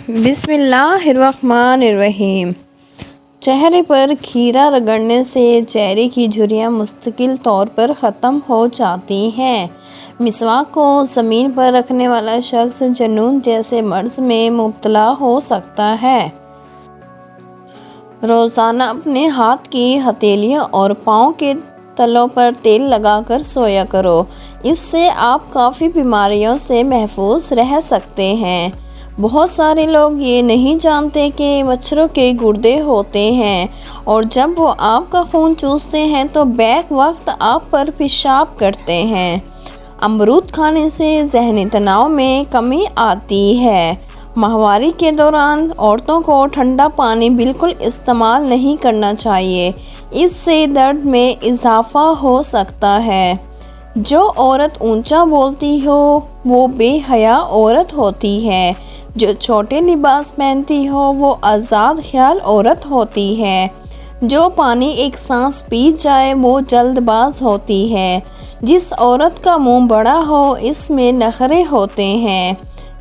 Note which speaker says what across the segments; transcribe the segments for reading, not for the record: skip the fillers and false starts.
Speaker 1: بسم اللہ الرحمن الرحیم۔ چہرے پر کھیرا رگڑنے سے چہرے کی جھریاں مستقل طور پر ختم ہو جاتی ہیں۔ مسواک کو زمین پر رکھنے والا شخص جنون جیسے مرض میں مبتلا ہو سکتا ہے۔ روزانہ اپنے ہاتھ کی ہتھیلیوں اور پاؤں کے تلوں پر تیل لگا کر سویا کرو، اس سے آپ کافی بیماریوں سے محفوظ رہ سکتے ہیں۔ بہت سارے لوگ یہ نہیں جانتے کہ مچھروں کے گردے ہوتے ہیں اور جب وہ آپ کا خون چوستے ہیں تو بیک وقت آپ پر پیشاب کرتے ہیں۔ امرود کھانے سے ذہنی تناؤ میں کمی آتی ہے۔ ماہواری کے دوران عورتوں کو ٹھنڈا پانی بالکل استعمال نہیں کرنا چاہیے، اس سے درد میں اضافہ ہو سکتا ہے۔ جو عورت اونچا بولتی ہو وہ بے حیا عورت ہوتی ہے، جو چھوٹے لباس پہنتی ہو وہ آزاد خیال عورت ہوتی ہے، جو پانی ایک سانس پی جائے وہ جلد باز ہوتی ہے، جس عورت کا منہ بڑا ہو اس میں نخرے ہوتے ہیں۔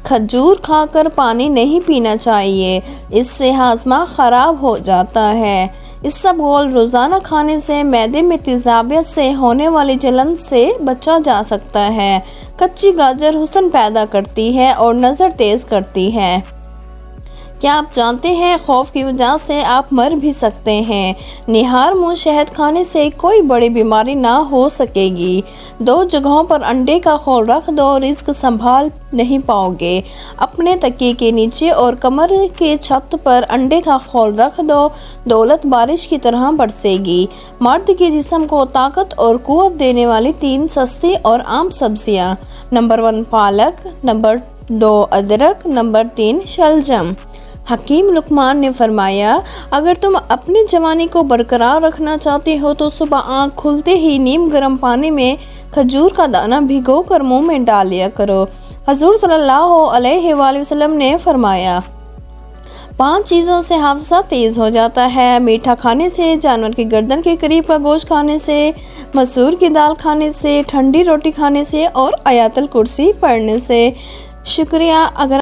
Speaker 1: کھجور کھا کر پانی نہیں پینا چاہیے، اس سے ہاضمہ خراب ہو جاتا ہے۔ اسبگول روزانہ کھانے سے معدے میں تیزابیت سے ہونے والی جلن سے بچا جا سکتا ہے۔ کچی گاجر حسن پیدا کرتی ہے اور نظر تیز کرتی ہے۔ کیا آپ جانتے ہیں خوف کی وجہ سے آپ مر بھی سکتے ہیں؟ نہار منہ شہد کھانے سے کوئی بڑی بیماری نہ ہو سکے گی۔ 2 جگہوں پر انڈے کا خول رکھ دو، رزق سنبھال نہیں پاؤ گے۔ اپنے تکیے کے نیچے اور کمر کے چھت پر انڈے کا خول رکھ دو، دولت بارش کی طرح برسے گی۔ مرد کے جسم کو طاقت اور قوت دینے والی 3 سستی اور عام سبزیاں: نمبر 1 پالک، نمبر 2 ادرک، نمبر 3 شلجم۔ حکیم لقمان نے فرمایا، اگر تم اپنی جوانی کو برقرار رکھنا چاہتے ہو تو صبح آنکھ کھلتے ہی نیم گرم پانی میں کھجور کا دانہ بھگو کر منہ میں ڈال لیا کرو۔ حضور صلی اللہ علیہ وآلہ وسلم نے فرمایا، 5 چیزوں سے حافظہ تیز ہو جاتا ہے: میٹھا کھانے سے، جانور کی گردن کے قریب کا گوشت کھانے سے، مسور کی دال کھانے سے، ٹھنڈی روٹی کھانے سے اور آیت الکرسی پڑھنے سے۔ شکریہ۔ اگر